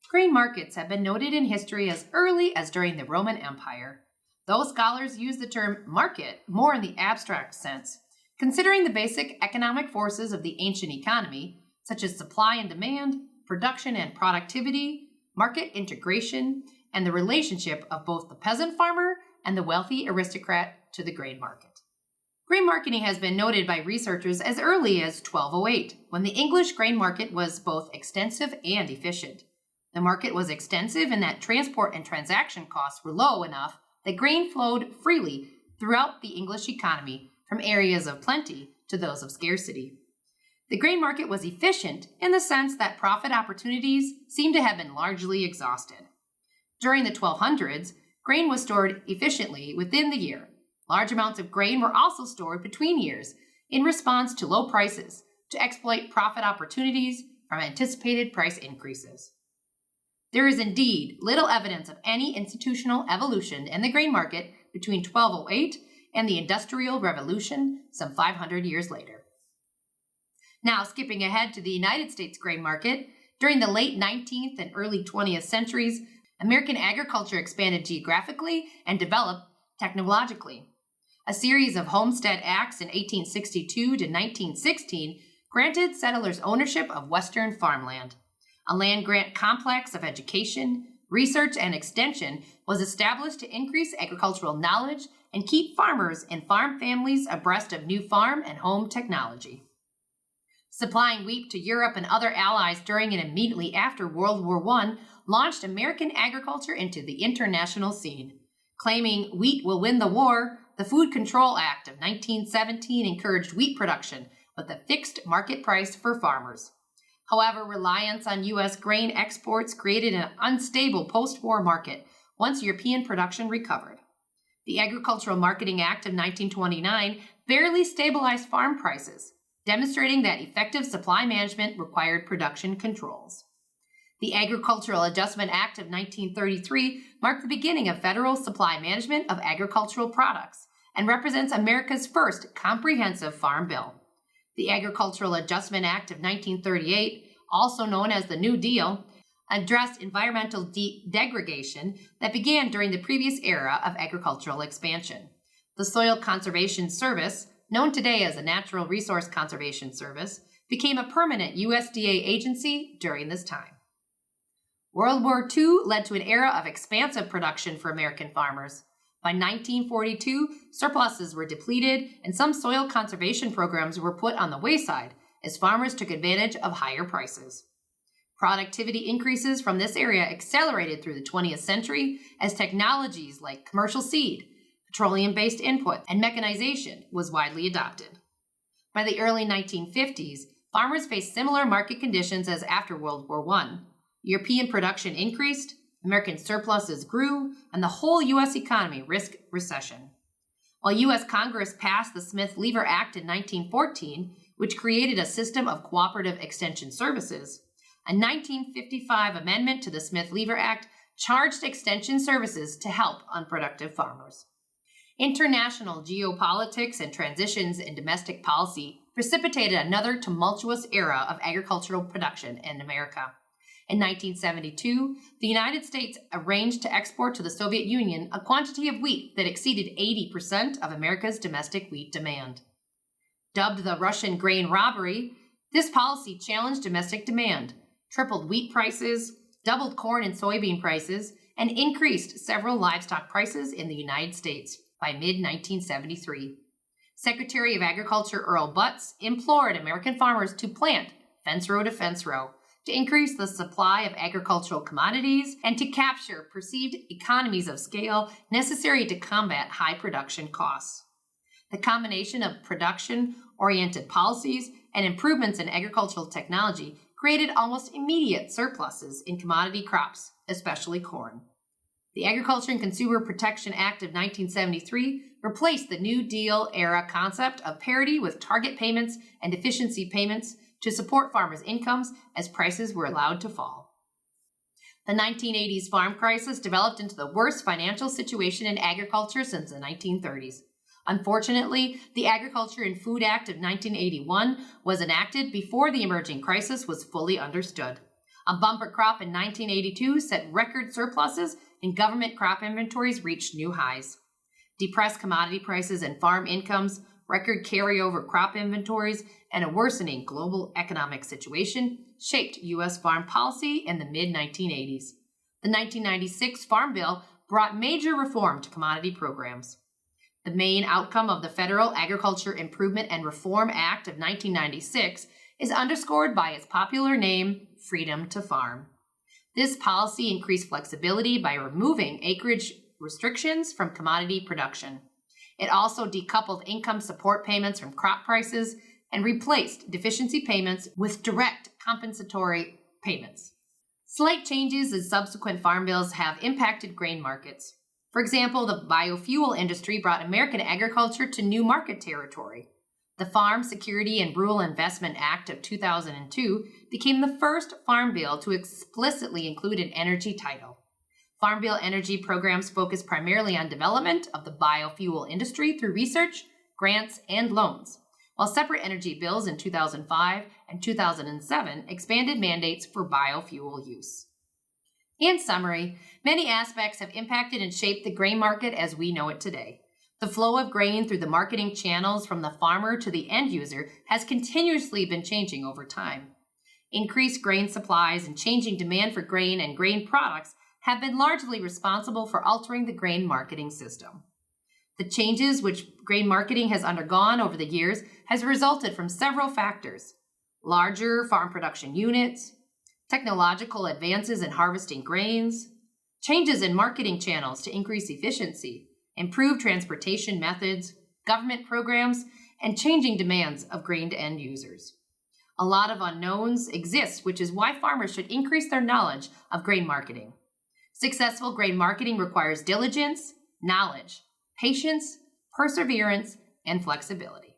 Grain markets have been noted in history as early as during the Roman Empire, though scholars use the term market more in the abstract sense, considering the basic economic forces of the ancient economy, such as supply and demand, production and productivity, market integration, and the relationship of both the peasant farmer and the wealthy aristocrat to the grain market. Grain marketing has been noted by researchers as early as 1208, when the English grain market was both extensive and efficient. The market was extensive in that transport and transaction costs were low enough that grain flowed freely throughout the English economy from areas of plenty to those of scarcity. The grain market was efficient in the sense that profit opportunities seem to have been largely exhausted. During the 1200s, grain was stored efficiently within the year. Large amounts of grain were also stored between years in response to low prices to exploit profit opportunities from anticipated price increases. There is indeed little evidence of any institutional evolution in the grain market between 1208 and the Industrial Revolution some 500 years later. Now, skipping ahead to the United States grain market, during the late 19th and early 20th centuries, American agriculture expanded geographically and developed technologically. A series of Homestead Acts in 1862 to 1916 granted settlers ownership of western farmland. A land-grant complex of education, research, and extension was established to increase agricultural knowledge and keep farmers and farm families abreast of new farm and home technology. Supplying wheat to Europe and other allies during and immediately after World War I launched American agriculture into the international scene. Claiming wheat will win the war, the Food Control Act of 1917 encouraged wheat production with a fixed market price for farmers. However, reliance on U.S. grain exports created an unstable post-war market once European production recovered. The Agricultural Marketing Act of 1929 barely stabilized farm prices, demonstrating that effective supply management required production controls. The Agricultural Adjustment Act of 1933 marked the beginning of federal supply management of agricultural products and represents America's first comprehensive farm bill. The Agricultural Adjustment Act of 1938, also known as the New Deal, addressed environmental degradation that began during the previous era of agricultural expansion. The Soil Conservation Service, known today as the Natural Resource Conservation Service, became a permanent USDA agency during this time. World War II led to an era of expansive production for American farmers. By 1942, surpluses were depleted and some soil conservation programs were put on the wayside as farmers took advantage of higher prices. Productivity increases from this area accelerated through the 20th century as technologies like commercial seed, petroleum-based input, and mechanization was widely adopted. By the early 1950s, farmers faced similar market conditions as after World War I. European production increased, American surpluses grew, and the whole U.S. economy risked recession. While U.S. Congress passed the Smith-Lever Act in 1914, which created a system of cooperative extension services, a 1955 amendment to the Smith-Lever Act charged extension services to help unproductive farmers. International geopolitics and transitions in domestic policy precipitated another tumultuous era of agricultural production in America. In 1972, the United States arranged to export to the Soviet Union a quantity of wheat that exceeded 80% of America's domestic wheat demand. Dubbed the Russian grain robbery, this policy challenged domestic demand, tripled wheat prices, doubled corn and soybean prices, and increased several livestock prices in the United States by mid-1973. Secretary of Agriculture Earl Butz implored American farmers to plant fence row to fence row, to increase the supply of agricultural commodities, and to capture perceived economies of scale necessary to combat high production costs. The combination of production-oriented policies and improvements in agricultural technology created almost immediate surpluses in commodity crops, especially corn. The Agriculture and Consumer Protection Act of 1973 replaced the New Deal era concept of parity with target payments and deficiency payments to support farmers' incomes as prices were allowed to fall. The 1980s farm crisis developed into the worst financial situation in agriculture since the 1930s. Unfortunately, the Agriculture and Food Act of 1981 was enacted before the emerging crisis was fully understood. A bumper crop in 1982 set record surpluses and government crop inventories reached new highs. Depressed commodity prices and farm incomes, record carryover crop inventories, and a worsening global economic situation shaped U.S. farm policy in the mid-1980s. The 1996 Farm Bill brought major reform to commodity programs. The main outcome of the Federal Agriculture Improvement and Reform Act of 1996 is underscored by its popular name, Freedom to Farm. This policy increased flexibility by removing acreage restrictions from commodity production. It also decoupled income support payments from crop prices and replaced deficiency payments with direct compensatory payments. Slight changes in subsequent farm bills have impacted grain markets. For example, the biofuel industry brought American agriculture to new market territory. The Farm Security and Rural Investment Act of 2002 became the first farm bill to explicitly include an energy title. Farm Bill energy programs focus primarily on development of the biofuel industry through research, grants, and loans, while separate energy bills in 2005 and 2007 expanded mandates for biofuel use. In summary, many aspects have impacted and shaped the grain market as we know it today. The flow of grain through the marketing channels from the farmer to the end user has continuously been changing over time. Increased grain supplies and changing demand for grain and grain products have been largely responsible for altering the grain marketing system. The changes which grain marketing has undergone over the years has resulted from several factors: larger farm production units, technological advances in harvesting grains, changes in marketing channels to increase efficiency, improved transportation methods, government programs, and changing demands of grain to end users. A lot of unknowns exist, which is why farmers should increase their knowledge of grain marketing. Successful grain marketing requires diligence, knowledge, patience, perseverance, and flexibility.